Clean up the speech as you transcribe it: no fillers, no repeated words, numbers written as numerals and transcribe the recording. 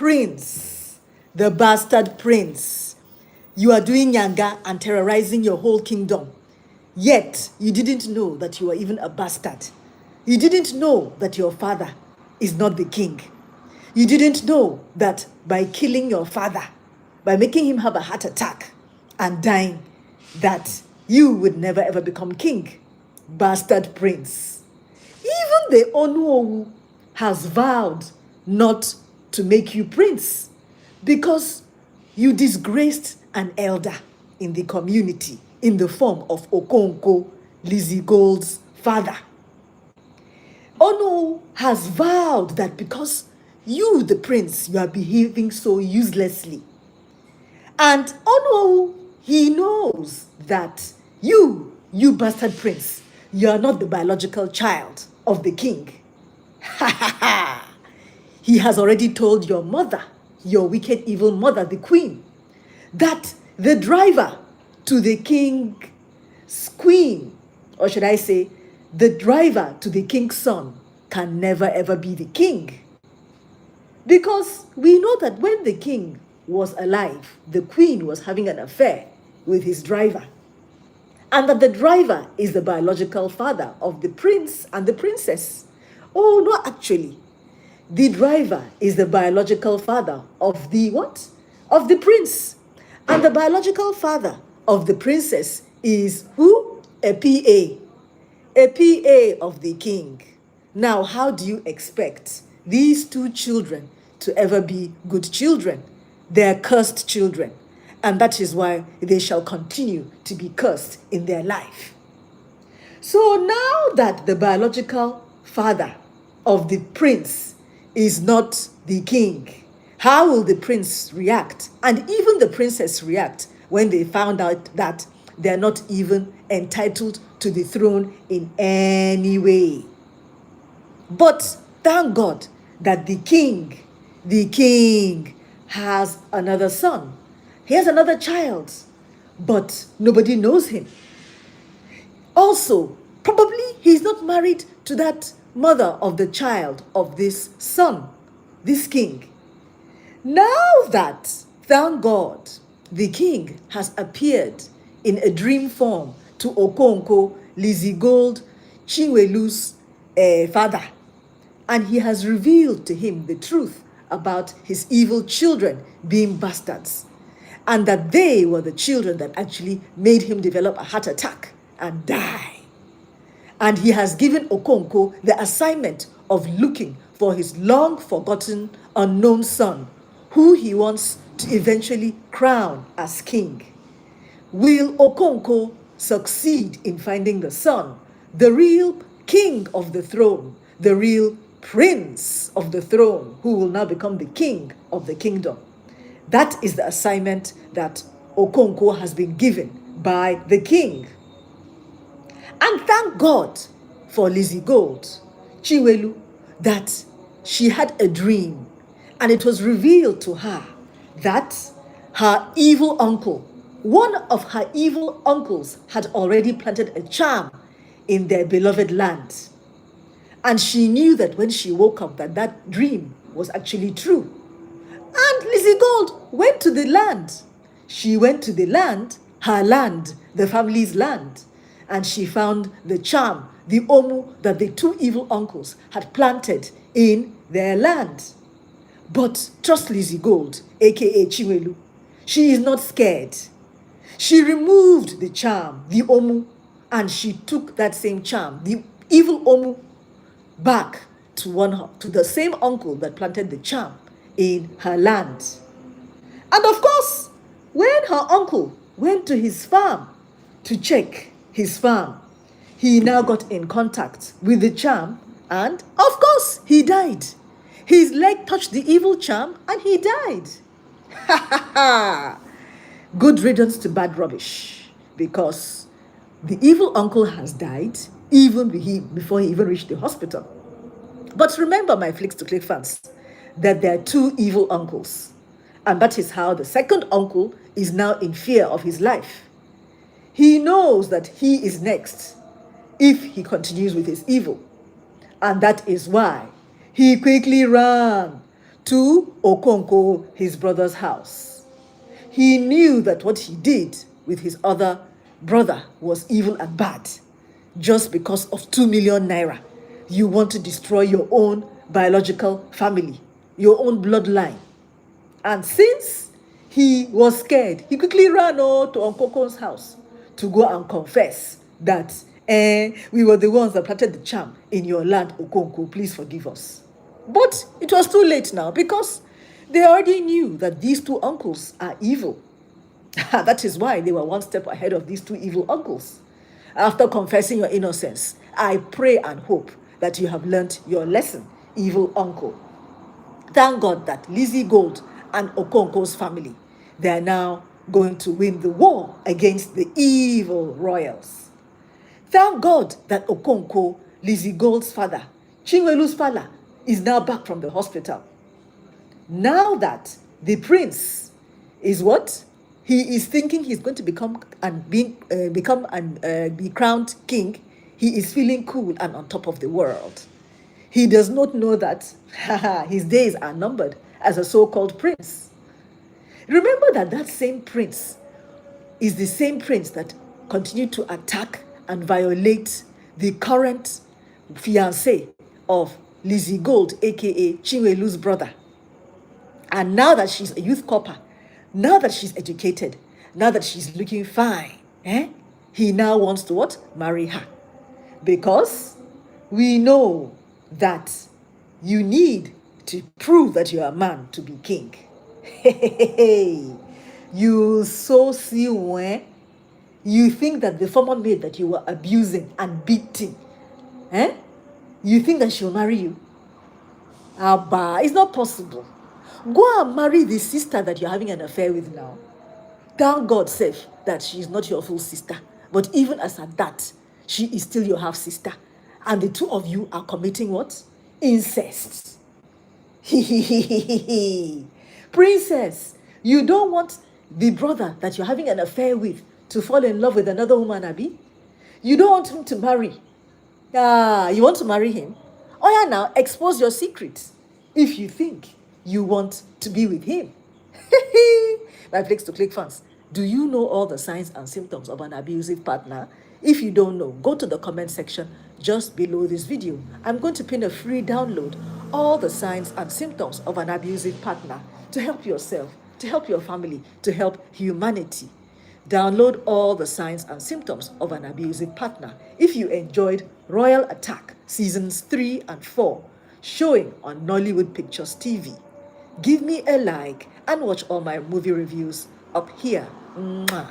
prince, the bastard prince. You are doing yanga and terrorizing your whole kingdom. Yet, you didn't know that you are even a bastard. You didn't know that your father is not the king. You didn't know that by killing your father, by making him have a heart attack and dying, that you would never ever become king. Bastard prince. Even the Onuowu has vowed not to make you prince because you disgraced an elder in the community in the form of Okonko, Lizzy Gold's father. Onuowu has vowed that because you, the prince, you are behaving so uselessly. And Onuowu, he knows that you bastard prince, you are not the biological child of the king. Ha ha ha! He has already told your mother, your wicked evil mother, the queen, that the driver to the king's queen, or should I say, the driver to the king's son can never ever be the king. Because we know that when the king was alive, the queen was having an affair with his driver. And that the driver is the biological father of the prince and the princess. Oh, no, actually. The driver is the biological father of the what? Of the prince. And the biological father of the princess is who? A PA. A PA of the king. Now, how do you expect these two children to ever be good children? They're cursed children. And that is why they shall continue to be cursed in their life. So now that the biological father of the prince is not the king, how will the prince react? And even the princess react when they found out that they're not even entitled to the throne in any way. But thank God that the king has another son. He has another child, but nobody knows him. Also, probably he's not married to that mother of the child of this son, this king. Now that, thank God, the king has appeared in a dream form to Okonko, Lizzy Gold, Chinwelu's father, and he has revealed to him the truth about his evil children being bastards, and that they were the children that actually made him develop a heart attack and die. And he has given Okonko the assignment of looking for his long-forgotten, unknown son, who he wants to eventually crown as king. Will Okonko succeed in finding the son, the real king of the throne, the real prince of the throne, who will now become the king of the kingdom? That is the assignment that Okonko has been given by the king. And thank God for Lizzy Gold, Chinwelu, that she had a dream, and it was revealed to her that her evil uncle, one of her evil uncles, had already planted a charm in their beloved land. And she knew that when she woke up that that dream was actually true. And Lizzy Gold went to the land. She went to the land, her land, the family's land, and she found the charm, the omu that the two evil uncles had planted in their land. But trust Lizzy Gold, aka Chinwelu, she is not scared. She removed the charm, the omu, and she took that same charm, the evil omu, back to the same uncle that planted the charm in her land. And of course, when her uncle went to his farm to check his farm, he now got in contact with the charm, and of course he died. His leg touched the evil charm and he died. Ha ha ha! Good riddance to bad rubbish, because the evil uncle has died even before he even reached the hospital. But remember, my Flicks to Click fans, that there are two evil uncles. And that is how the second uncle is now in fear of his life. He knows that he is next if he continues with his evil. And that is why he quickly ran to Okonko, his brother's house. He knew that what he did with his other brother was evil and bad. Just because of 2 million naira, you want to destroy your own biological family, your own bloodline. And since he was scared, he quickly ran to Onkoko's house to go and confess that we were the ones that planted the charm in your land, Okonko, please forgive us. But it was too late now, because they already knew that these two uncles are evil. That is why they were one step ahead of these two evil uncles. After confessing your innocence, I pray and hope that you have learnt your lesson, evil uncle. Thank God that Lizzy Gold and Okonko's family, they are now going to win the war against the evil royals. Thank God that Okonko, Lizzy Gold's father, Chinwelu's father, is now back from the hospital. Now that the prince is what? He is thinking he's going to be crowned king. He is feeling cool and on top of the world. He does not know that his days are numbered as a so-called prince. Remember that same prince is the same prince that continued to attack and violate the current fiancé of Lizzy Gold, aka Chinwelu's brother. And now that she's a youth corper, now that she's educated, now that she's looking fine, he now wants to what? Marry her. Because we know that you need to prove that you're a man to be king. You so see when you think that the former maid that you were abusing and beating, you think that she'll marry you? Abba, it's not possible. Go and marry the sister that you're having an affair with now. Thank God safe that she is not your full sister. But even as at that, she is still your half sister. And the two of you are committing what? Incest. Princess, you don't want the brother that you're having an affair with to fall in love with another woman, Abi? You don't want him to marry. You want to marry him? Oh yeah, now expose your secrets if you think you want to be with him. My Flicks to Click fans, do you know all the signs and symptoms of an abusive partner? If you don't know, go to the comment section just below this video. I'm going to pin a free download, all the signs and symptoms of an abusive partner, to help yourself, to help your family, to help humanity. Download all the signs and symptoms of an abusive partner if you enjoyed Royal Attack Seasons 3 and 4 showing on Nollywood Pictures TV. Give me a like and watch all my movie reviews up here. Mwah.